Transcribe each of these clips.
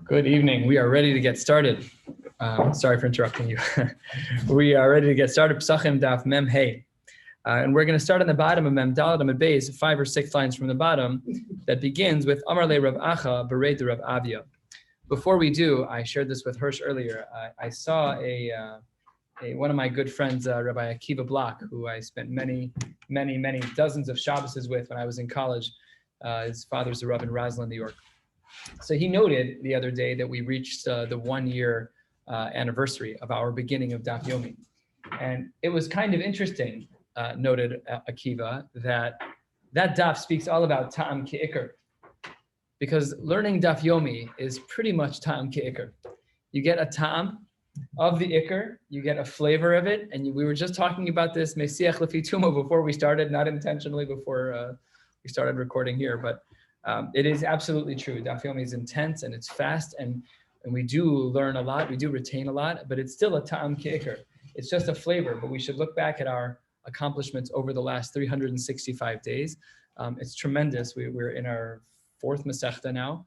Good evening. We are ready to get started. Sorry for interrupting you. We are ready to get started. Pesachim Daf Mem Hey. And we're going to start on the bottom of Mem Daled Amud Beis, 5 or 6 lines from the bottom, that begins with Amar Le Rav Acha Bereit Rav Avia. Before we do, I shared this with Hirsch earlier. I saw one of my good friends, Rabbi Akiva Block, who I spent many dozens of Shabbos with when I was in college. His father's a Rav in Roslyn, New York. So he noted the other day that we reached the 1 year anniversary of our beginning of Daf Yomi. And it was kind of interesting, noted Akiva, that daf speaks all about Ta'am Ki'ikr. Because learning Daf Yomi is pretty much Ta'am Ki'ikr. You get a Ta'am of the Ikr, you get a flavor of it, and we were just talking about this Mesiach Lefi Tumo before we started, not intentionally before we started recording here, but it is absolutely true. Daf Yomi is intense and it's fast, and we do learn a lot, we do retain a lot, but it's still a Ta'am Ki'ikr. It's just a flavor, but we should look back at our accomplishments over the last 365 days. It's tremendous. We're in our 4th Masechta now,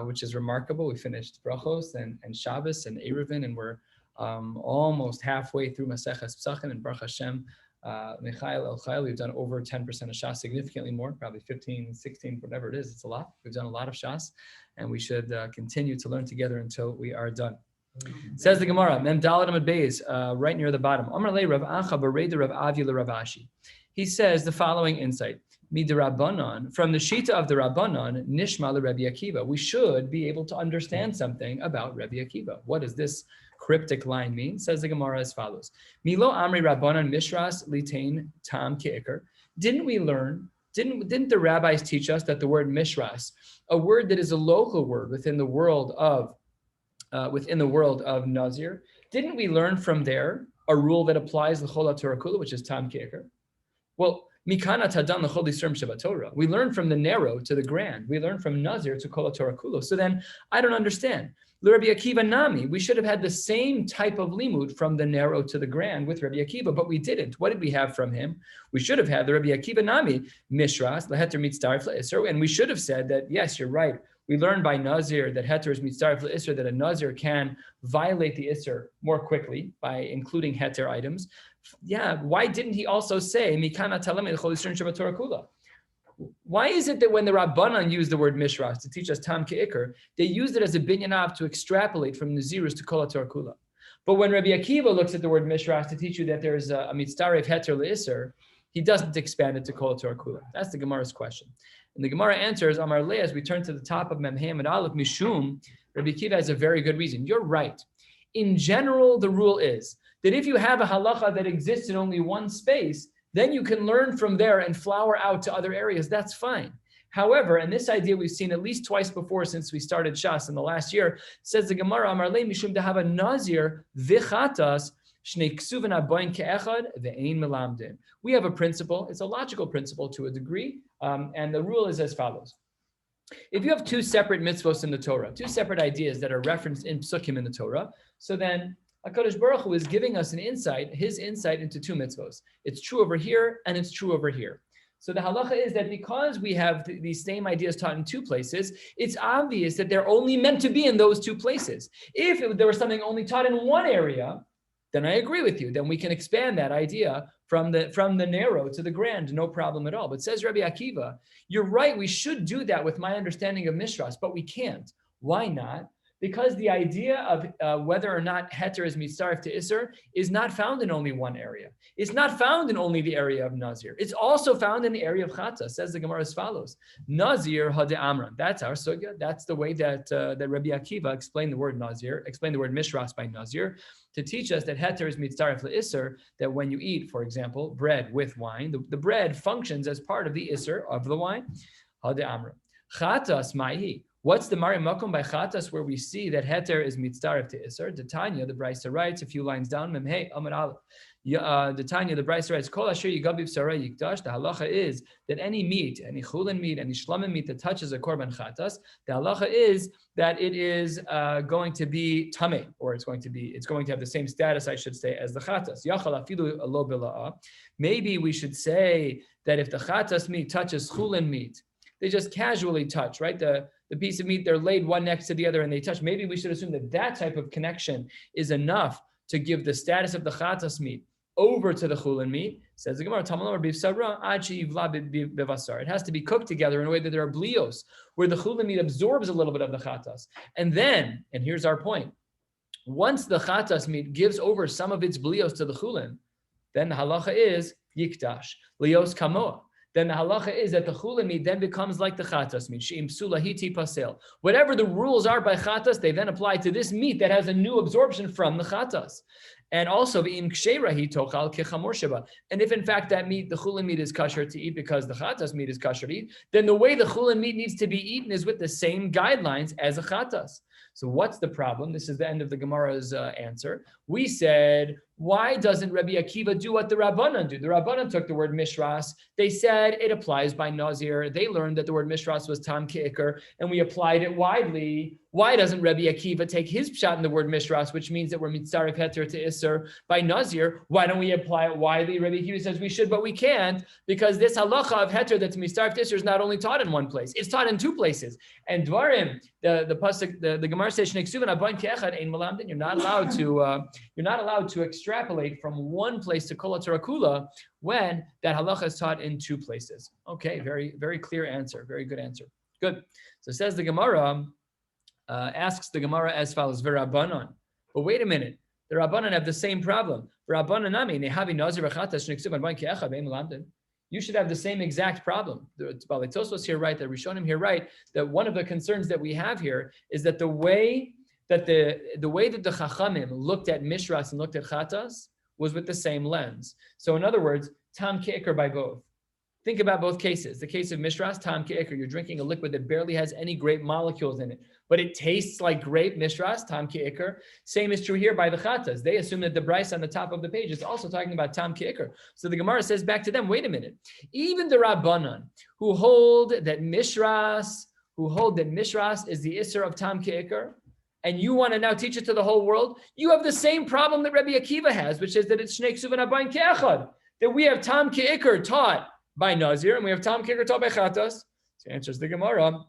which is remarkable. We finished Brachos and Shabbos and Eruvin, and we're almost halfway through Maseches Pesachim, and Baruch Hashem, Michael El Chayil, we've done over 10% of Shas, significantly more, probably 15, 16, whatever it is. It's a lot. We've done a lot of Shas, and we should continue to learn together until we are done. Says the Gemara, Mem Daled Amud Beis, right near the bottom. Amar Le Rav Acha Bereit Rav Avia Le Rav Ashi. He says the following insight. Midrabanan, from the Shita of the Rabbanan, Nishma Le Rabbi Akiva. We should be able to understand something about Rabbi Akiva. What does this cryptic line mean? Says the Gemara as follows. Milo Amri Rabbanan Mishras Litain Tam Ki'ikr. Didn't the rabbis teach us that the word Mishras, a word that is a local word within the world of Nazir, didn't we learn from there a rule that applies l'chol Torah kula, which is Tam Ki'ikr? Well, Mikana Tadan l'chol Yisrael Shabbat Torah. We learn from the narrow to the grand. We learn from Nazir to Kol Torah Kulo. So then I don't understand. Rabbi Akiva Nami, we should have had the same type of limud from the narrow to the grand with Rabbi Akiva, but we didn't. What did we have from him? We should have had the Rabbi Akiva Nami, Mishras, Leheter Mitzdarif Le'Isr, and we should have said that, yes, you're right. We learned by Nazir that Heter is Mitzdarif Le'Isr, that a Nazir can violate the Isr more quickly by including Heter items. Yeah, why didn't he also say, Mikana Talamed Chol Yisrael Shabbat Torah Kula? Why is it that when the Rabbanan used the word Mishras to teach us Tam Ki'ikr, they used it as a binyanav to extrapolate from Nazirus to Kol Torah Kula? But when Rabbi Akiva looks at the word Mishras to teach you that there's a Mitzdarif Heter Le'Isr, he doesn't expand it to Kol Torah Kula. That's the Gemara's question. And the Gemara answers, Amar Le, as we turn to the top of Memhem and Aleph, Mishum, Rabbi Akiva has a very good reason. You're right. In general, the rule is that if you have a halacha that exists in only one space, then you can learn from there and flower out to other areas. That's fine. However, and this idea we've seen at least twice before since we started Shas in the last year, says the Gemara, Amar Le, Mishum Dehava Nazir Vichatas Shnei Ksuvin Abayin Ke'echad Ve'ein Melamdin. We have a principle. It's a logical principle to a degree, and the rule is as follows. If you have 2 separate mitzvos in the Torah, 2 separate ideas that are referenced in Psukim in the Torah, so then HaKadosh Baruch Hu is giving us an insight, his insight into 2 mitzvos. It's true over here, and it's true over here. So the halacha is that because we have these same ideas taught in 2 places, it's obvious that they're only meant to be in those 2 places. If there was something only taught in one area, then I agree with you. Then we can expand that idea from the narrow to the grand, no problem at all. But says Rabbi Akiva, you're right, we should do that with my understanding of Mishras, but we can't. Why not? Because the idea of whether or not Heter is Mitzdarif to Isser is not found in only one area. It's not found in only the area of Nazir. It's also found in the area of Chatzah. Says the Gemara as follows. Nazir Hade Amran. That's our sugya. That's the way that Rabbi Akiva explained the word Nazir, explained the word Mishras by Nazir, to teach us that Heter is Mitzdarif to Isser, that when you eat, for example, bread with wine, the bread functions as part of the Isser of the wine. Hade Amran. Chatas Maihi. What's the Mari Makom by Chatas where we see that Heter is Mitzdarif to Isser? The Tanya, the Brisa writes a few lines down, Memhei Amar Aleph. The Tanya, the Brisa writes, Kol Asher Yigabiv Sarai Yikdash. The halacha is that any meat, any chulin meat, any shlamim meat that touches a korban Chatas, the halacha is that it is going to be tameh, or it's going to have the same status, I should say, as the Chatas. Yachal afilu lo bila'ah. Maybe we should say that if the Chatas meat touches chulin meat, they just casually touch, right? the piece of meat, they're laid one next to the other and they touch. Maybe we should assume that that type of connection is enough to give the status of the chatas meat over to the chulin meat. Says the Gemara, it has to be cooked together in a way that there are blios, where the chulin meat absorbs a little bit of the chatas. And then, and here's our point, once the chatas meat gives over some of its blios to the chulin, then the halacha is yikdash, lios kamoa. Then the halacha is that the chulin meat then becomes like the chatas meat. She'im psula hiti pasel. Whatever the rules are by chatas, they then apply to this meat that has a new absorption from the chatas. And also, and if in fact that meat, the chulin meat is kosher to eat because the chatas meat is kosher to eat, then the way the chulin meat needs to be eaten is with the same guidelines as a chatas. So what's the problem? This is the end of the Gemara's answer. We said, why doesn't Rabbi Akiva do what the Rabbanan do? The Rabbanan took the word mishras. They said it applies by Nazir. They learned that the word mishras was tam ke'ikr, and we applied it widely. Why doesn't Rabbi Akiva take his pshat in the word mishras, which means that we're mitzaref heter to iser by Nazir? Why don't we apply it widely? Rabbi Akiva says we should, but we can't, because this halacha of heter that's mitzaref to iser is not only taught in one place, it's taught in two places. And dvarim, the pasuk, the Gemara says, you're not allowed to extrapolate from one place to kol haTorah kula when that halacha is taught in two places. Okay, very, very clear answer. Very good answer. Good. So says the Gemara, asks the Gemara as follows, V'Rabbanan. But wait a minute. The Rabbanan have the same problem. You should have the same exact problem. The Balitos was here right, the Rishonim here right, that one of the concerns that we have here is that the way that the Chachamim looked at Mishras and looked at Chatas was with the same lens. So in other words, tam ke'ikr by both. Think about both cases. The case of Mishras, tam ke'ikr, you're drinking a liquid that barely has any grape molecules in it, but it tastes like grape, Mishras, tam ke'ikr. Same is true here by the Chatas. They assume that the Bryce on the top of the page is also talking about tam ke'ikr. So the Gemara says back to them, wait a minute. Even the Rabbanan, who hold that Mishras is the Isser of tam ke'ikr, and you want to now teach it to the whole world, you have the same problem that Rabbi Akiva has, which is that it's Shnei Ksuv and Abayin Ke'echad, that we have tam ke'ikr taught by Nazir, and we have tam ke'ikr taught by Chatas. So answers the Gemara,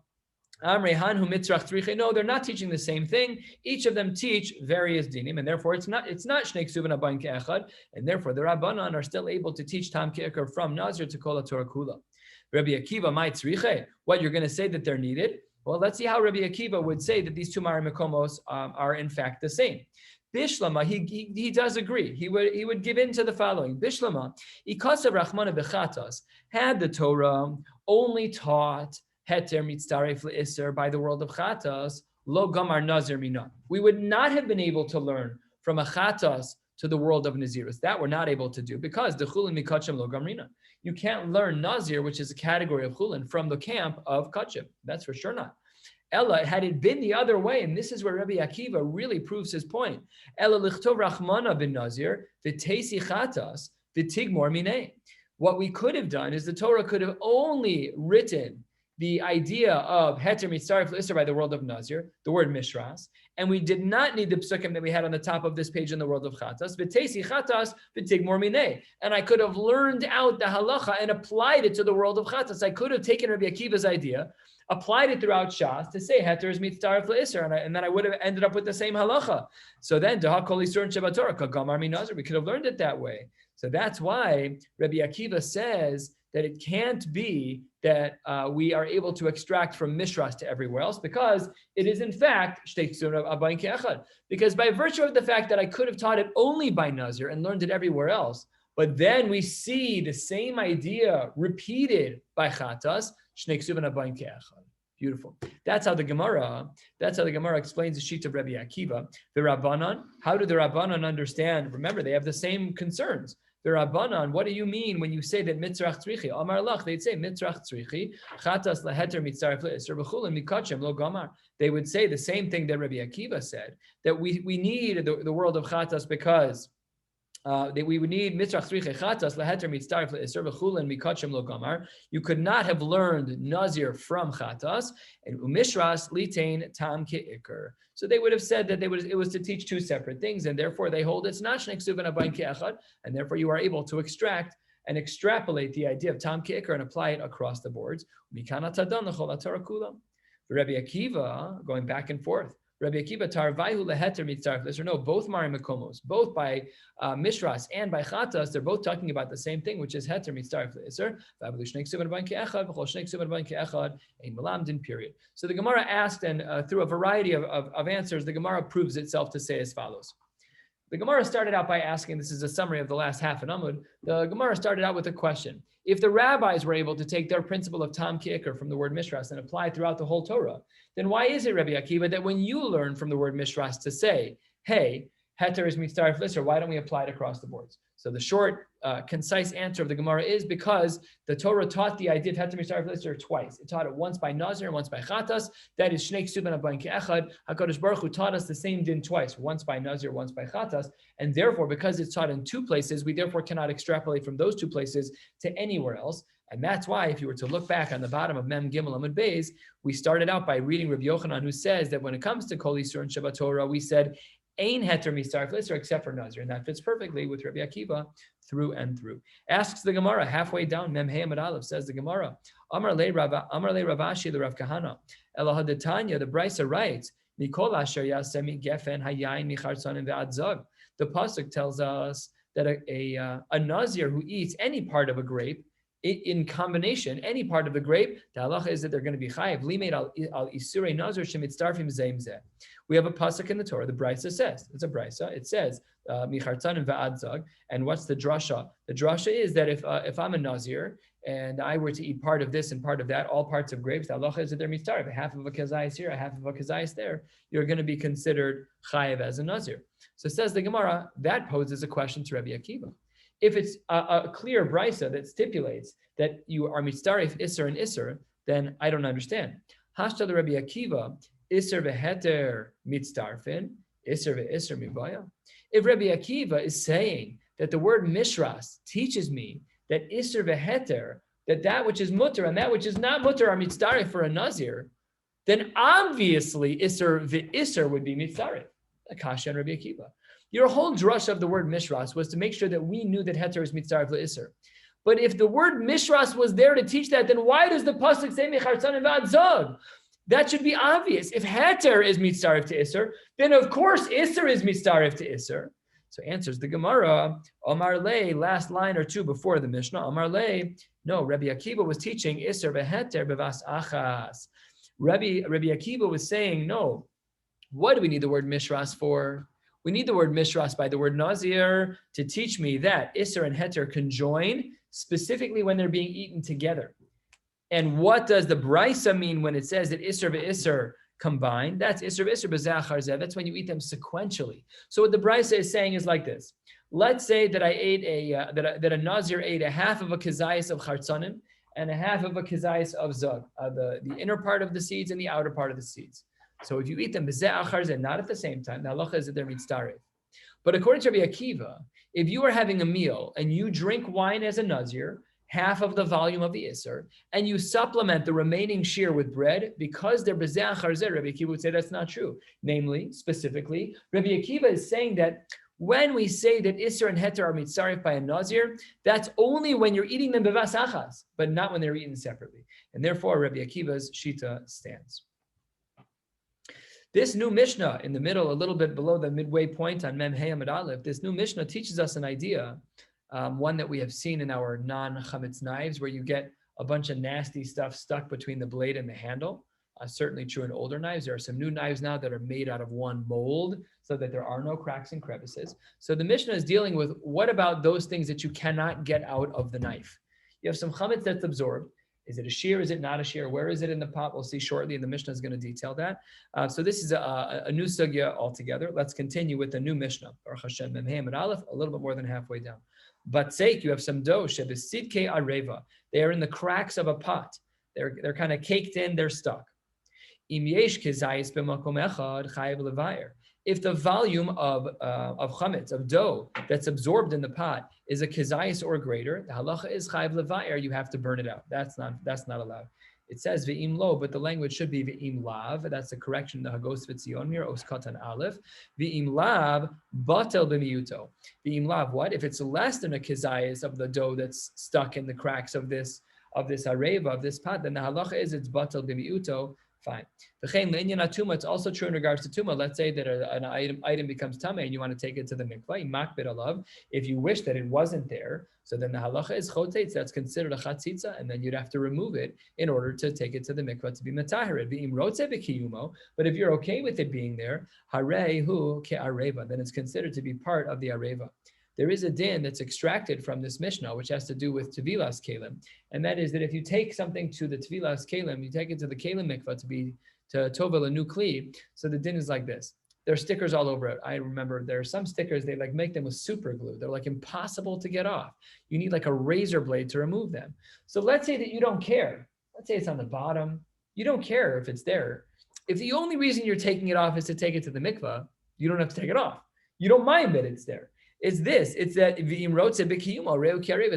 Amrei Hanhu Mitzrach Tzriche. No, they're not teaching the same thing. Each of them teach various dinim, and therefore it's not Shnei Ksuv and Abayin Ke'echad, and therefore the Rabbanan are still able to teach tam ke'ikr from Nazir to Kol HaTorah Kula. Rabbi Akiva, my Tzriche, what you're going to say that they're needed? Well, let's see how Rabbi Akiva would say that these two Mari Mekomos are in fact the same. Bishlama, he does agree. He would give in to the following. Bishlama, Ikasav Rachmana Bechatas, had the Torah only taught Heter Mitzaref Le'Iser by the world of Chatas, Lo Gamar Nazir Mina. We would not have been able to learn from a Chatas to the world of Nazirus. That we're not able to do because the Chulin Mikachem Lo Gamrina. You can't learn Nazir, which is a category of Chulin, from the camp of Kachim. That's for sure not. Ella, had it been the other way, and this is where Rabbi Akiva really proves his point. Ella lichtov Rachmana bin Nazir, v'teisi chatas, v'tigmor minei. What we could have done is the Torah could have only written the idea of Heter Mitzaref L'Isser by the world of Nazir, the word Mishras, and we did not need the psukim that we had on the top of this page in the world of Chatas, v'teisi chatas, v'tigmor minei. And I could have learned out the halacha and applied it to the world of Chatas. I could have taken Rabbi Akiva's idea, applied it throughout Shas to say Heter is mitzaref le'Isser, and then I would have ended up with the same halacha. So then, Daha Kol Yisur and Shabbat Torah, Kagamar min Nazir, we could have learned it that way. So that's why Rabbi Akiva says that it can't be that we are able to extract from Mishras to everywhere else, because it is in fact Shtei Ksur Abayin Ke'echad. Because by virtue of the fact that I could have taught it only by Nazir and learned it everywhere else, but then we see the same idea repeated by Chatas, Shnei Ksuv and Abayin Ke'echad. Beautiful. That's how the Gemara explains the sheet of Rabbi Akiva. The Rabbanan, how do the Rabbanan understand? Remember, they have the same concerns. The Rabbanan, what do you mean when you say that mitzrach tzrichi? Amar lach, they'd say mitzrach tzrichi, chatas laheter mitzaref le'isr b'chulin mikachem lo gamar. They would say the same thing that Rabbi Akiva said, that we need the world of chatas because that we would need mitzrach tzrichi chatas laheter mitzaref le'isr b'chulin mikachem lo gamar. You could not have learned nazir from chatas, and umishras litain tam ke'ikr. So they would have said that it was to teach two separate things, and therefore they hold it's not Shnei Ksuv and Abayin Ke'echad, and therefore you are able to extract and extrapolate the idea of tam ke'ikr and apply it across the boards. Rabbi Akiva, going back and forth. Rabbi Akiva tarvaihu leheter mitzaref l'isser. No, both mari makomos, both by mishras and by chatas, they're both talking about the same thing, which is heter mitzaref l'isser. V'avlu shnei ksubin ban ke'echad, v'chol shnei ksubin ban ke'echad, ein melamdin, period. So the Gemara asked, and through a variety of answers, the Gemara proves itself to say as follows. The Gemara started out by asking, this is a summary of the last half an Amud, the Gemara started out with a question. If the rabbis were able to take their principle of tam ki'ikr from the word mishras and apply it throughout the whole Torah, then why is it, Rabbi Akiva, that when you learn from the word mishras to say, hey, heter is mitzaref l'isser, why don't we apply it across the boards? So the short, concise answer of the Gemara is because the Torah taught the idea of heter mitzaref l'isser twice. It taught it once by Nazir and once by Chatas. That is shnei ksubin abayin ke'echad. HaKadosh Baruch Hu taught us the same din twice, once by Nazir, once by Chatas. And therefore, because it's taught in two places, we therefore cannot extrapolate from those two places to anywhere else. And that's why, if you were to look back on the bottom of Mem Gimel Amud Beis, we started out by reading Rabbi Yochanan, who says that when it comes to Kol Yisur and Shabbat Torah, we said, Ein heter mitzaref l'isser, except for Nazir. And that fits perfectly with Rabbi Akiva through and through. Asks the Gemara, halfway down, Mem Hey Amud Aleph, says the Gemara, Amar le Ravashi le Rav Kahana, Elah Hadatanya, the Brisa writes, Mikol asher yasemi gefen hayayin michartzanim ve'ad zog. The pasuk tells us that a Nazir who eats any part of a grape, in combination, any part of the grape, the halacha is that they're going to be chayiv. Limeid al isurei nazir shemitzarfim zeim zeh. We have a pasuk in the Torah. The Brisa says, it's a Brisa. It says michartzanim ve'ad zog. And what's the drasha? The drasha is that if I'm a Nazir and I were to eat part of this and part of that, all parts of grapes, the halacha is that they're mitzaref. Half of a kazayis here, a half of a kazayis there. You're going to be considered chayiv as a Nazir. So says the Gemara, that poses a question to Rabbi Akiva. If it's a clear brisa that stipulates that you are mitzaref iser and iser, then I don't understand. Hashta the Rabbi Akiva, iser veheter mitzarfin, iser ve'iser mibaya. If Rabbi Akiva is saying that the word mishras teaches me that iser veheter, that which is mutter and that which is not mutter are mitzaref for a nazir, then obviously iser ve'iser would be mitzaref. Akasha and Rabbi Akiva. Your whole drush of the word mishras was to make sure that we knew that heter is mitzaref le'isser. But if the word mishras was there to teach that, then why does the pasuk say mechartzanim ve'ad zog? That should be obvious. If heter is mitzaref to isser, then of course isser is mitzaref to isser. So answers the Gemara, Amar le, last line or two before the Mishnah, Amar le, no, Rabbi Akiva was teaching isser ve'heter bevas achas. Rabbi Akiva was saying, no, what do we need the word mishras for? We need the word mishras by the word nazir to teach me that isser and heter conjoin specifically when they're being eaten together. And what does the brisa mean when it says that isser ve'isser combine? That's isser ve'isser b'zachar zeh. That's when you eat them sequentially. So what the brisa is saying is like this. Let's say that I ate that a nazir ate a half of a kazayis of chartzanim and a half of a kazayis of zog, the inner part of the seeds and the outer part of the seeds. So if you eat them and not at the same time, the halacha is that they're mitzaref. But according to Rabbi Akiva, if you are having a meal and you drink wine as a nazir, half of the volume of the isser, and you supplement the remaining shiur with bread, because they're bezeh achar zeh, Rabbi Akiva would say that's not true. Namely, specifically, Rabbi Akiva is saying that when we say that isser and heter are mitzaref by a nazir, that's only when you're eating them bevas achas, but not when they're eaten separately. And therefore, Rabbi Akiva's shita stands. This new Mishnah in the middle, a little bit below the midway point on Mem Hey Amud Aleph, this new Mishnah teaches us an idea, one that we have seen in our non-chametz knives, where you get a bunch of nasty stuff stuck between the blade and the handle. Certainly true in older knives. There are some new knives now that are made out of one mold so that there are no cracks and crevices. So the Mishnah is dealing with, what about those things that you cannot get out of the knife? You have some chametz that's absorbed. Is it a shiur? Is it not a shiur? Where is it in the pot? We'll see shortly, and the Mishnah is going to detail that. So this is a new sugya altogether. Let's continue with the new Mishnah. Baruch Hashem, Mem Hey Amud Aleph, a little bit more than halfway down. Batseik, you have some dough. Shebesidkei areva. They are in the cracks of a pot. They're kind of caked in. They're stuck. Im yesh kezayis b'makom echad chayav levayer. If the volume of chametz, of dough that's absorbed in the pot is a kezayis or greater, the halacha is chayav levayer. You have to burn it out. That's not allowed. It says ve'im lo, but the language should be ve'im lav. That's the correction. The Hagos V'Tzion here, os katan aleph. Ve'im lav batel b'miyuto. Ve'im lav, what? If it's less than a kezayis of the dough that's stuck in the cracks of this areva, of this pot, then the halacha is it's batel b'miyuto. Fine. It's also true in regards to tuma. Let's say that an item becomes tama and you want to take it to the mikvah. If you wish that it wasn't there, so then the halacha is chotetz. That's considered a chatzitza, and then you'd have to remove it in order to take it to the mikvah to be metahired. But if you're okay with it being there, harehu ke'areva, then it's considered to be part of the areva. There is a din that's extracted from this Mishnah, which has to do with tevilas kelim, and that is that if you take something to the tevilas kelim, you take it to the kelim mikvah to tovel a new kli. So the din is like this. There are stickers all over it. I remember there are some stickers, they like make them with super glue. They're like impossible to get off. You need like a razor blade to remove them. So let's say that you don't care. Let's say it's on the bottom. You don't care if it's there. If the only reason you're taking it off is to take it to the mikvah, you don't have to take it off. You don't mind that it's there. It's that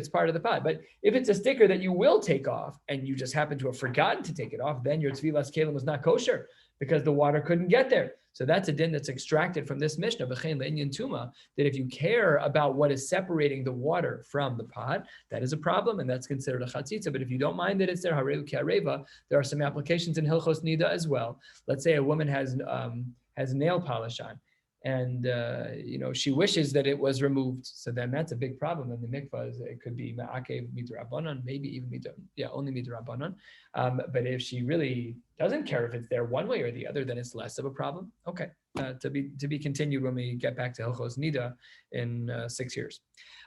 it's part of the pot. But if it's a sticker that you will take off and you just happen to have forgotten to take it off, then your tevilas kelim was not kosher because the water couldn't get there. So that's a din that's extracted from this Mishnah, that if you care about what is separating the water from the pot, that is a problem, and that's considered a chatzitza. But if you don't mind that it's there, there are some applications in Hilchos Nida as well. Let's say a woman has nail polish on, and she wishes that it was removed. So then that's a big problem in the mikvah. It could be ma'akev midrabanan, maybe even only midrabanan. But if she really doesn't care if it's there one way or the other, then it's less of a problem. Okay, to be continued when we get back to Hilchos Nida in 6 years.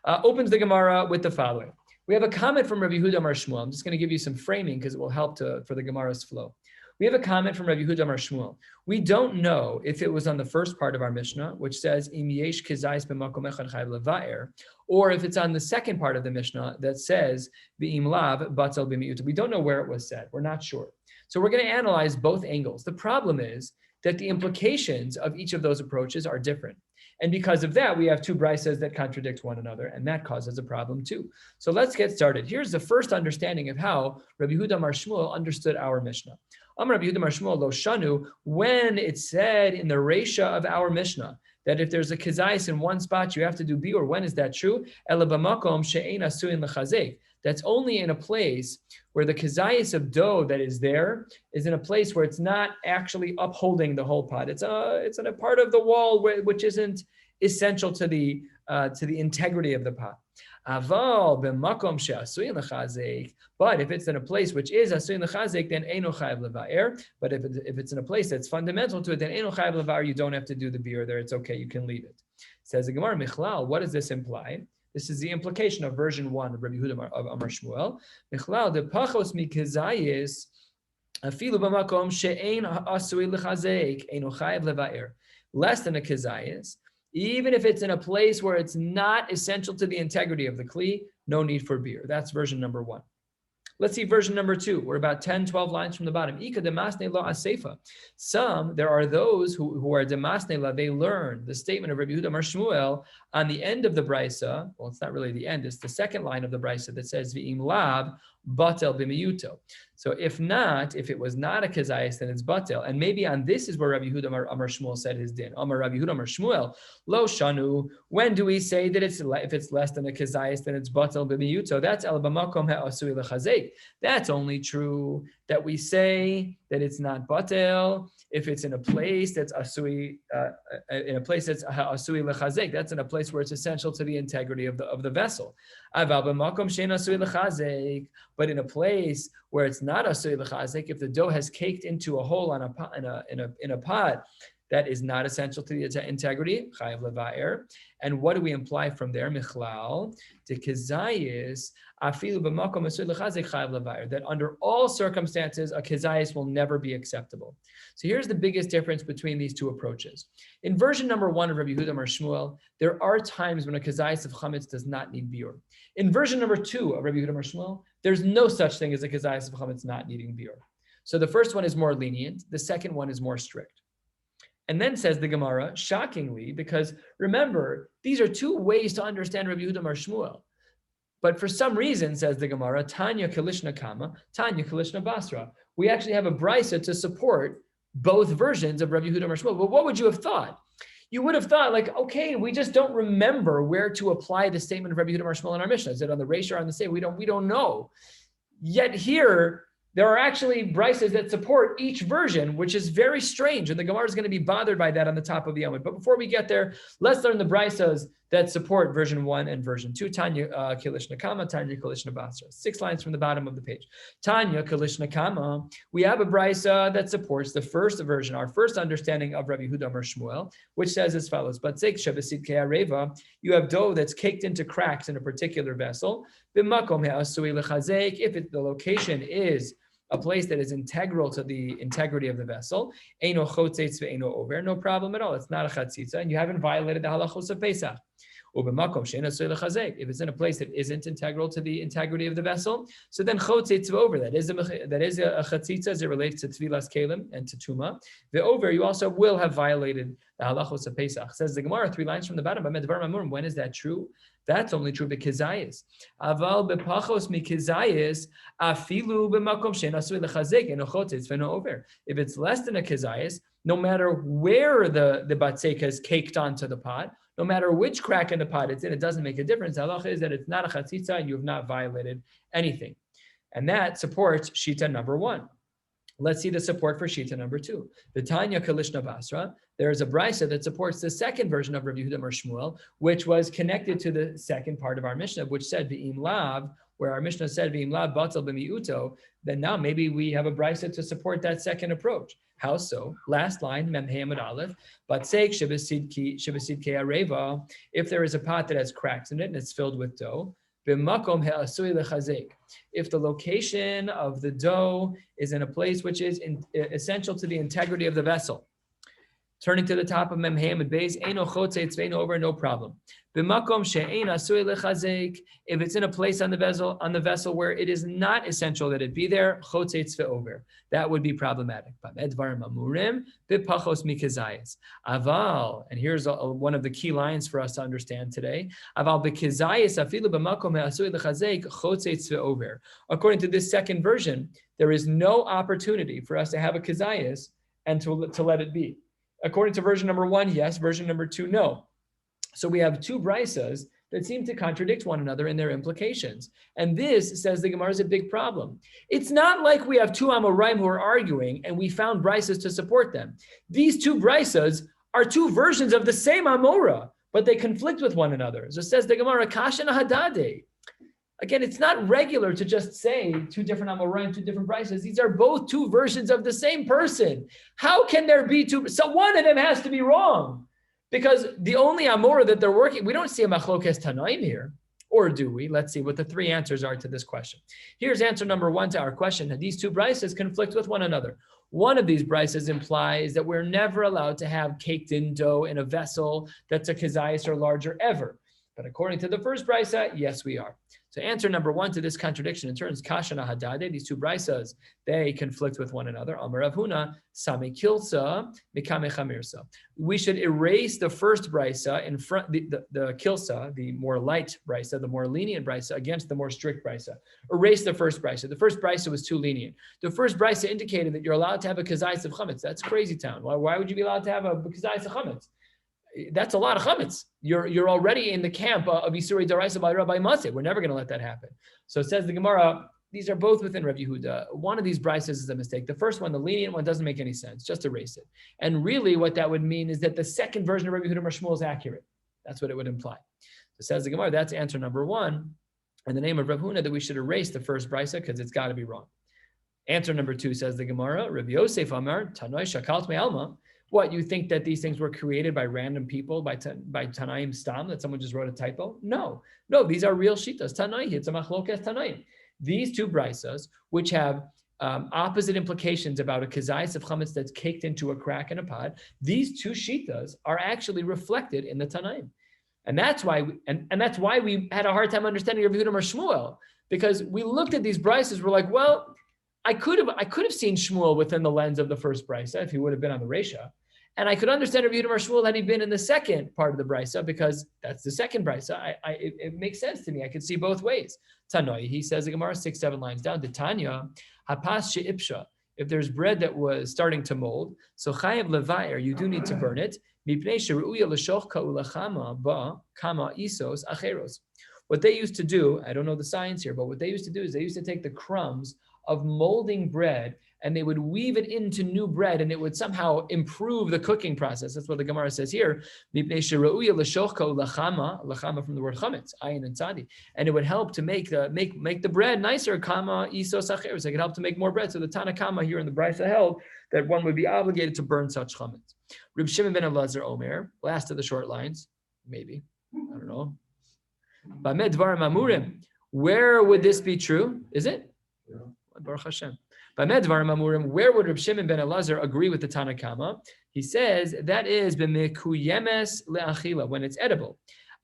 Opens the Gemara with the following. We have a comment from Rabbi Yehuda Amar Shmuel. I'm just going to give you some framing because it will help for the Gemara's flow. We have a comment from Rabbi Yehuda Amar Shmuel. We don't know if it was on the first part of our Mishnah, which says im yesh kizayis b'makom echad chayv levaer, or if it's on the second part of the Mishnah that says v'im lav batel b'miut. We don't know where it was said. We're not sure. So we're going to analyze both angles. The problem is that the implications of each of those approaches are different. And because of that, we have two braises that contradict one another, and that causes a problem too. So let's get started. Here's the first understanding of how Rabbi Yehuda Amar Shmuel understood our Mishnah. Rabbi Yehuda Amar Shmuel lo shanu, when it said in the Reisha of our Mishnah that if there's a kizayis in one spot, you have to do biur. When is that true? Ela b'makom she'ein asuin l'chazek. That's only in a place where the kizayis of dough that is there is in a place where it's not actually upholding the whole pot. It's in a part of the wall which isn't essential to the integrity of the pot. Aval b'makom she'asuin l'chazek. But if it's in a place which is asuin l'chazek, then eino chayav levaer. But if it's in a place that's fundamental to it, then eino chayav levaer. You don't have to do the biur there. It's okay. You can leave it. Says the Gemara Michlal. What does this imply? This is the implication of version 1 of Rabbi Yehuda of Amar Shmuel. Michlal de pachos mikizayis afilu b'makom she'ein asuin l'chazek eino chayav levaer. Less than a kizayis. Even if it's in a place where it's not essential to the integrity of the kli, no need for biur. That's version number 1. Let's see version number 2. We're about 10, 12 lines from the bottom. There are those who are demasne, they learn the statement of Rabbi Yehuda Amar Shmuel on the end of the brisa. Well, it's not really the end. It's the second line of the brisa that says, V'im lab batel b'miyuto. So if it was not a kazayis, then it's batel. And maybe on this is where Rabbi Yehuda Amar Shmuel said his din. Amar Rabbi Yehuda Amar Shmuel, lo shanu. When do we say that if it's less than a kazayis, then it's batel b'miyuto? That's el b'makom ha'asui l'chazek. That's only true that we say that it's not batel if it's in a place that's asui l'chazek. That's in a place where it's essential to the integrity of the vessel. But in a place where it's not asui l'chazek, if the dough has caked into a hole in a pot, that is not essential to the integrity, chayav levaer. And what do we imply from there? Michlal, the kizayis, afilu b'makom asui l'chazek chayav levaer. That under all circumstances, a kizayis will never be acceptable. So here's the biggest difference between these two approaches. In version number 1 of Rabbi Yehuda Amar Shmuel, there are times when a kizayis of chametz does not need biur. In version number 2 of Rabbi Yehuda Amar Shmuel, there's no such thing as a kizayis of chametz not needing biur. So the first one is more lenient. The second one is more strict. And then says the Gemara, shockingly, because remember, these are two ways to understand Rabbi Yehuda Amar Shmuel. But for some reason, says the Gemara, Tanya Kalishna Kama, Tanya Kalishna Basra. We actually have a brisa to support both versions of Rabbi Yehuda Amar Shmuel. But what would you have thought? You would have thought, like, okay, we just don't remember where to apply the statement of Rabbi Yehuda Amar Shmuel in our Mishnah. Is it on the Reisha or on the Seifa? We don't know. Yet here, there are actually brises that support each version, which is very strange. And the Gemara is going to be bothered by that on the top of the Yomid. But before we get there, let's learn the brisas that support version 1 and version 2. Tanya Kilish Nakama, Tanya Kilish Nabasra. 6 lines from the bottom of the page. Tanya Kilish Nakama. We have a brisa that supports the first version, our first understanding of Rabbi Yehuda Amar Shmuel, which says as follows: Batzek Shabasid Ke'areva. You have dough that's caked into cracks in a particular vessel. B'makom he'asui lechazek. If the location is a place that is integral to the integrity of the vessel, eino chotzetz ve'eino over, no problem at all. It's not a chatzitza, and you haven't violated the halachos of Pesach. If it's in a place that isn't integral to the integrity of the vessel, so then chotzetz over. That is a chatzitza as it relates to tvilas kelim and to tuma. The over, you also will have violated the halachos of Pesach. Says the Gemara, 3 lines from the bottom. When is that true? That's only true b'kizayis. Aval b'pachos mikizayis afilu b'makom she'nasui lechazek eno chotzetz ve'no over. If it's less than a kizayis, no matter where the batzeka is caked onto the pot, no matter which crack in the pot it's in, it doesn't make a difference. Halacha is that it's not a chatzitza and you have not violated anything. And that supports Shita number 1. Let's see the support for Shita number 2. The Tanya Kalishna Basra, there is a brisa that supports the second version of Rabbi Yehuda Amar Shmuel, which was connected to the second part of our Mishnah, which said V'im Lav, where our Mishnah said V'im Lav Batal B'mi'uto, then now maybe we have a brisa to support that second approach. How so? Last line, Mem Hamad Aleph, Batzek Shebesid Ke'areva, if there is a pot that has cracks in it and it's filled with dough, B'makom he'asui lechazek. If the location of the dough is in a place which is essential to the integrity of the vessel. Turning to the top of Mem Hamad Beis, Eino chotzetz ve'eino over, no problem. B'makom she'ein asui lechazek. If it's in a place on the vessel where it is not essential that it be there, chotzetz ve'over. That would be problematic. Aval, and here's one of the key lines for us to understand today. Aval b'kizayis afilu b'makom he'asui lechazek chotzetz ve'over. According to this second version, there is no opportunity for us to have a kizayis and to let it be. According to version number 1, yes. Version number 2, no. So we have 2 brisas that seem to contradict one another in their implications. And this, says the Gemara, is a big problem. It's not like we have 2 Amoraim who are arguing and we found brisas to support them. These 2 brisas are 2 versions of the same Amora, but they conflict with one another. So says the Gemara, Kashan Hadade. Again, it's not regular to just say 2 different Amoraim, 2 different brisas. These are both 2 versions of the same person. How can there be 2? So one of them has to be wrong. Because the only Amora that they're working, we don't see a machlokes tanaim here, or do we? Let's see what the 3 answers are to this question. Here's answer number 1 to our question. These 2 brisas conflict with one another. One of these brisas implies that we're never allowed to have caked in dough in a vessel that's a kizayis or larger ever. But according to the first brisa, yes, we are. So answer number 1 to this contradiction, in terms Kashana Hadade, these 2 brisas, they conflict with one another. Amar Rav Huna, Sami Kilsa, Mikame Chamirsa. We should erase the first brisa in front, the Kilsa, the more light brisa, the more lenient brisa, against the more strict brisa. Erase the first brisa. The first brisa was too lenient. The first brisa indicated that you're allowed to have a kazayis of chametz. That's crazy town. Why would you be allowed to have a kazayis of chametz? That's a lot of chametz. You're already in the camp of Isurei Daraisa by Rabbi Maseh. We're never going to let that happen. So it says the Gemara, these are both within Rabbi Yehuda. One of these brisas is a mistake. The first one, the lenient one, doesn't make any sense. Just erase it. And really what that would mean is that the second version of Rabbi Yehuda Amar Shmuel is accurate. That's what it would imply. So it says the Gemara, that's answer number 1. In the name of Rav Huna, that we should erase the first brisa because it's got to be wrong. Answer number 2 says the Gemara, Rabbi Yosef Amar, Tanoi Shakalt Me'alma. What, you think that these things were created by random people, by Tanaim Stam, that someone just wrote a typo? No, these are real shitas. Tanaim, it's a machlokas Tanaim. These 2 brisas, which have opposite implications about a kazayis of chametz that's caked into a crack in a pot, these 2 shitas are actually reflected in the Tanaim. And that's why we had a hard time understanding Rabbi Yehuda Amar Shmuel, because we looked at these brisas, we're like, well, I could have seen Shmuel within the lens of the first brisa if he would have been on the Resha. And I could understand Rabbi Yehuda Amar Shmuel had he been in the second part of the brisa, because that's the second brisa. It makes sense to me. I could see both ways. Tanoi, he says the Gemara 6-7 lines down. The Tanya, hapas she'ipsha. If there's bread that was starting to mold, so chayav levayer, you do need to burn it. Mipnei sheruya l'shoch ka'ulachama ba kama isos acheros. What they used to do, I don't know the science here, but what they used to do is they used to take the crumbs of molding bread, and they would weave it into new bread, and it would somehow improve the cooking process. That's what the Gemara says here. Lachama from the word chametz, ayin and tzadi, and it would help to make the bread nicer. Kama iso sacher, so it could help to make more bread. So the Tana Kama here in the Brisa held that one would be obligated to burn such chametz. Reb Shimon ben Elazar Omer, last of the short lines, maybe, I don't know. Bamed dvarim amurim, where would this be true? Is it? Yeah. Baruch Hashem. Bamed dvarim amurim, where would Reb Shimon ben Elazar agree with the Tana Kama? He says that is b'mekuyemes le'achila, when it's edible.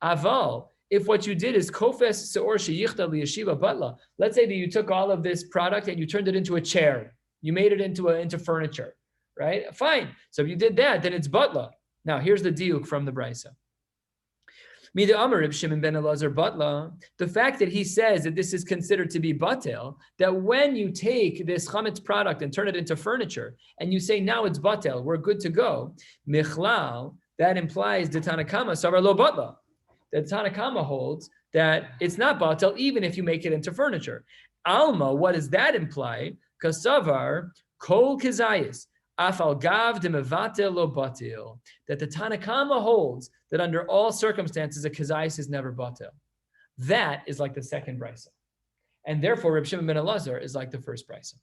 Aval, if what you did is kofes seor sheyichta liyeshiva batla, let's say that you took all of this product and you turned it into a chair, you made it into furniture, right? Fine. So if you did that, then it's batla. Now here's the diuk from the Brisa. Mida Amar Reb Shimon ben Elazar Batla, the fact that he says that this is considered to be batel, that when you take this chametz product and turn it into furniture, and you say now it's batel, we're good to go, michlal, that implies the Tanakama savar lo batla. The Tanakama holds that it's not batel even if you make it into furniture. Alma, what does that imply? Kasavar kol kizayis. Afal gav de mevatel lo batil, that the Tanakama holds that under all circumstances a kazayis is never batil. That is like the second brisa, and therefore Reb Shimon ben Elazar is like the first brisa.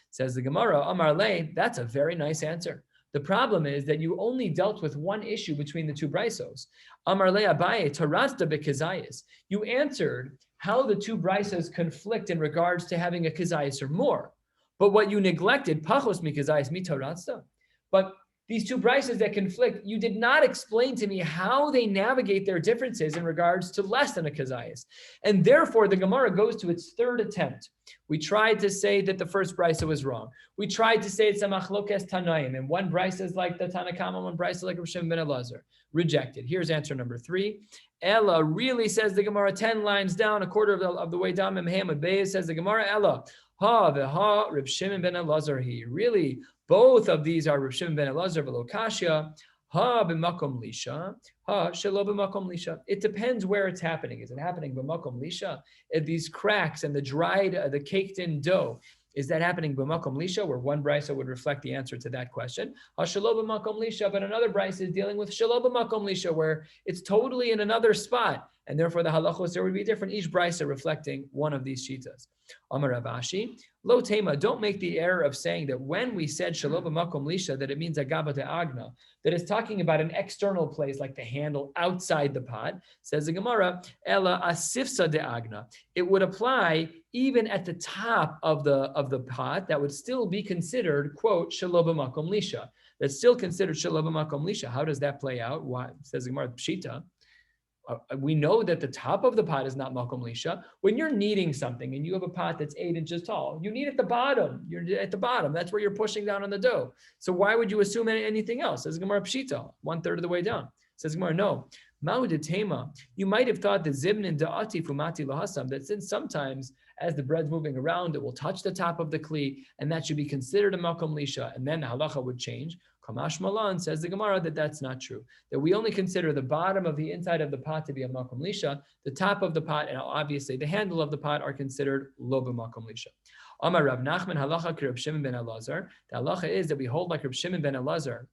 Says the Gemara, Amar le, that's a very nice answer. The problem is that you only dealt with one issue between the two brisos. Amar le Abaye tarasta bekazayis. You answered how the two brisas conflict in regards to having a kazayis or more. But what you neglected, pachos mikazayis mitaratza. But these two brises that conflict, you did not explain to me how they navigate their differences in regards to less than a kazayis. And therefore, the Gemara goes to its third attempt. We tried to say that the first brisa was wrong. We tried to say it's a machlokes tanaim, and one brisa is like the Tanakama, one brisa like Reb Shimon ben Elazar. Rejected. Here's answer number 3. Ella really, says the Gemara, 10 lines down, a quarter of the way down. Memhamad Beis says the Gemara, Ella. Ha v'ha Reb Shimon ben Elazar he. Really, both of these are Reb Shimon ben Elazar v'lo kashya. Ha b'makom lisha. Ha shelo b'makom lisha. It depends where it's happening. Is it happening b'makom lisha? These cracks and the dried, the caked-in dough, is that happening b'makom lisha, where one brisa would reflect the answer to that question? Ha shelo b'makom lisha, but another brisa is dealing with shelo b'makom lisha, where it's totally in another spot, and therefore the halachos there would be different. Each brisa reflecting one of these shitas. Amar Rav Ashi, lo tema, don't make the error of saying that when we said shelo b'makom lisha, that it means agaba de'agna, that is talking about an external place like the handle outside the pot. Says the Gemara, ela asifsa de'agna. It would apply even at the top of the pot. That would still be considered, quote, shelo b'makom lisha. That's still considered shelo b'makom lisha. How does that play out? Why? Says the Gemara, pshita. We know that the top of the pot is not makom lisha. When you're kneading something and you have a pot that's 8 inches tall, you knead at the bottom. You're at the bottom. That's where you're pushing down on the dough. So why would you assume anything else? Says Gemara pshita, 1/3 of the way down. Says Gemara, no. Ma'udetema. You might have thought that zibnin da'ati fumati lahasam, that since sometimes as the bread's moving around, it will touch the top of the kli, and that should be considered a makom lisha, and then the halacha would change. Kamash Malan, says the Gemara, that that's not true. That we only consider the bottom of the inside of the pot to be a makom lisha, the top of the pot, and obviously the handle of the pot are considered lo b'makom lisha. Amar Rav Nachman halacha Reb Shimon ben Elazar. The halacha is that we hold like Reb Shimon ben Elazar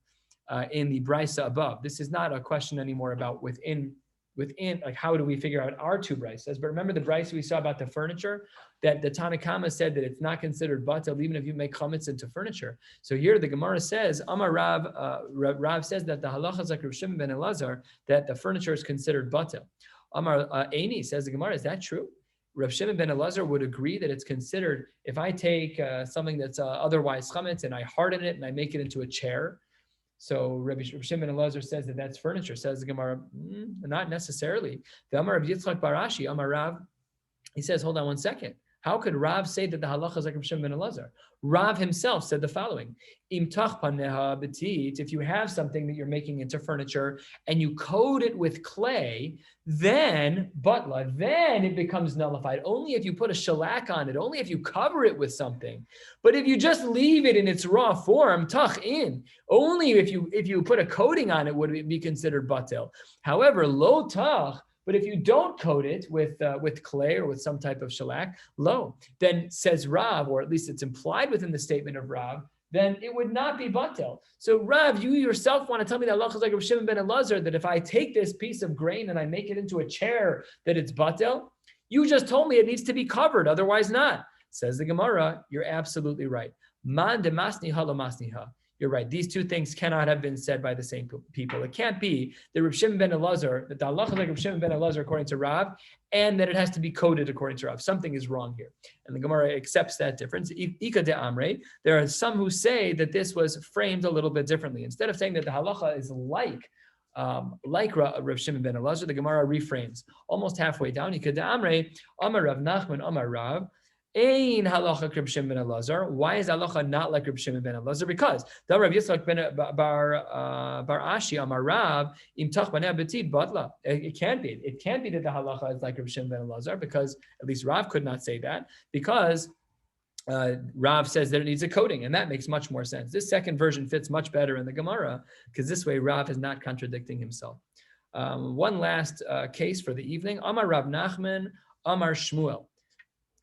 in the brisa above. This is not a question anymore about within, like how do we figure out our two brisas? But remember the brisa we saw about the furniture, that the Tanakama said that it's not considered batel even if you make chametz into furniture. So here the Gemara says, Amar Rav says that the halacha is like Reb Shimon ben Elazar, that the furniture is considered batel. Amar Eini, says the Gemara, is that true? Reb Shimon ben Elazar would agree that it's considered, if I take something that's otherwise chametz and I harden it and I make it into a chair. So Reb Shimon ben Elazar says that that's furniture. Says the Gemara, not necessarily. The Amar Rav Yitzchak Barashi, Amar Rav, he says, hold on one second. How could Rav say that the halacha is like Reb Shimon ben Elazar? Rav himself said the following: Im tach paneha betit, if you have something that you're making into furniture and you coat it with clay, then butla, then it becomes nullified. Only if you put a shellac on it, only if you cover it with something. But if you just leave it in its raw form, tach in, only if you put a coating on it would it be considered batel. However, lo tach, But if you don't coat it with clay or with some type of shellac, then says Rav, or at least it's implied within the statement of Rav, then it would not be batel. So Rav, you yourself want to tell me that halacha is like Rav Shimon ben Elazar, that if I take this piece of grain and I make it into a chair, that it's batel? You just told me it needs to be covered, otherwise not. Says the Gemara, you're absolutely right. Man de masniha lo masniha. You're right. These two things cannot have been said by the same people. It can't be that Rav Shimon ben Elazar, that the halacha is like Rav Shimon ben Elazar according to Rav, and that it has to be coded according to Rav. Something is wrong here. And the Gemara accepts that difference. Ika de Amre, there are some who say that this was framed a little bit differently. Instead of saying that the halacha is like Rav Shimon ben Elazar, the Gemara reframes almost halfway down. Ika de Amre, Amar Rav Nachman, Amar Rav, Ein halacha Rav Shimon ben Elazar. Why is halacha not like Rav Shimon ben Elazar? Because the Rav Yitzchak ben Bar Ashi Amar Rav im tach baneh betid batla. It can't be. It can't be that the halacha is like Rav Shimon ben Elazar, because at least Rav could not say that, because Rav says that it needs a coating, and that makes much more sense. This second version fits much better in the Gemara, because this way Rav is not contradicting himself. One last case for the evening. Amar Rav Nachman, Amar Shmuel.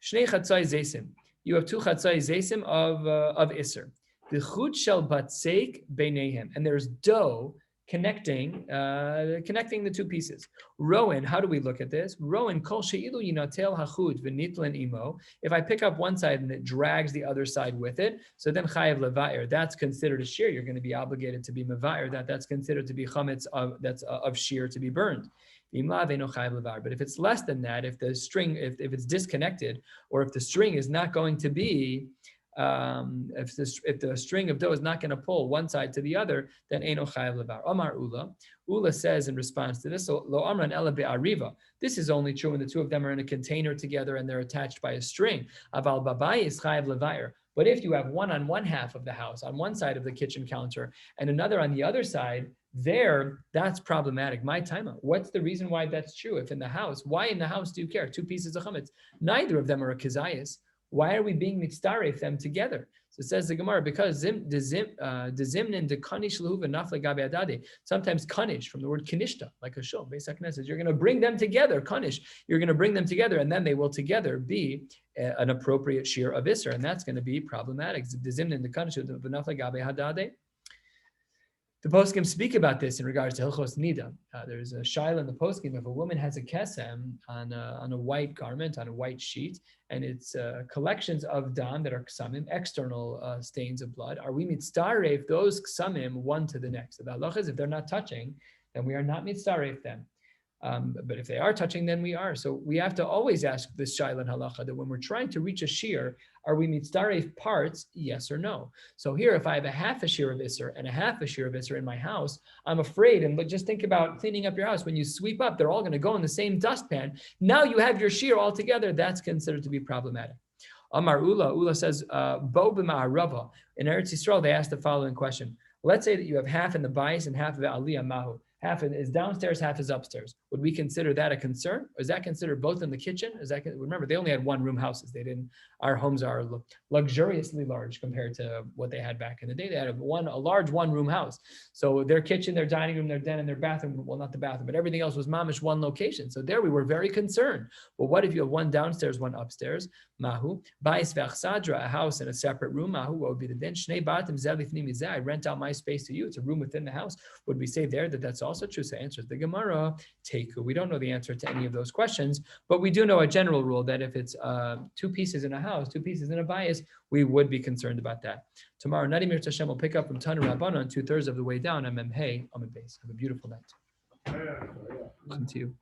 Shnei chatzai zaysim. You have two chatzai zaysim of Isser. The chut shel batseik beinehem, and there's dough connecting the two pieces. Rowan, how do we look at this? Rowan kol sheilu yinatel hachut v'nitlan imo. If I pick up one side and it drags the other side with it, so then chayav levair. That's considered a shiur. You're going to be obligated to be mevair. That's considered to be chametz of shiur to be burned. But if it's less than that, if the string, if it's disconnected, or if the string is not going to be, if the string of dough is not going to pull one side to the other, then eino chayav levar. Omar Ula. Ula says in response to this, lo amran ela be'ariva. This is only true when the two of them are in a container together and they're attached by a string. Aval babai is chayav levar. But if you have one on one half of the house, on one side of the kitchen counter, and another on the other side, that's problematic. My timeout. What's the reason why that's true? If in the house, why in the house do you care? Two pieces of chametz. Neither of them are a kizayis. Why are we being mitzdaref them together? So it says the Gemara, because sometimes kanish, from the word kinishta, like a shul, says you're going to bring them together, kanish, you're going to bring them together, and then they will together be an appropriate shiur of Isser, and that's going to be problematic. The poskim speak about this in regards to Hilchos Nida. There's a shaila in the poskim. If a woman has a kesem on a white garment, on a white sheet, and it's collections of dam that are ksamim, external stains of blood, are we mitzdaref those ksamim one to the next? So the halacha is, if they're not touching, then we are not mitzdaref them. But if they are touching, then we are. So we have to always ask this shaila in halacha, that when we're trying to reach a shiur, are we mitzdaref parts, yes or no? So here, if I have a half a shiur of Isser and a half a shiur of Isser in my house, I'm afraid, and just think about cleaning up your house. When you sweep up, they're all going to go in the same dustpan. Now you have your shiur all together. That's considered to be problematic. Amar Ula says, Bo b'ma'arava. In Eretz Yisrael, they asked the following question. Let's say that you have half in the bayis and half of the aliyah mahu. Half is downstairs, half is upstairs. Would we consider that a concern? Or is that considered both in the kitchen? Remember, they only had one room houses. Our homes are luxuriously large compared to what they had back in the day. They had a large one room house. So their kitchen, their dining room, their den, and their bathroom, well, not the bathroom, but everything else was mamish one location. So there we were very concerned. Well, what if you have one downstairs, one upstairs? Mahu, bais ve'achsadra, a house in a separate room. Mahu, what would be the din? Shnei batim zelifnim mizeh. I rent out my space to you. It's a room within the house. Would we say there that that's also true? So answers the Gemara, Teiku. We don't know the answer to any of those questions, but we do know a general rule that if it's two pieces in a house, two pieces in a bayis, we would be concerned about that. Tomorrow, Nadi Mir Tashem will pick up from Tanu Rabbanon 2/3 of the way down. I'm Hey, I'm a base. Have a beautiful night. Listen to you.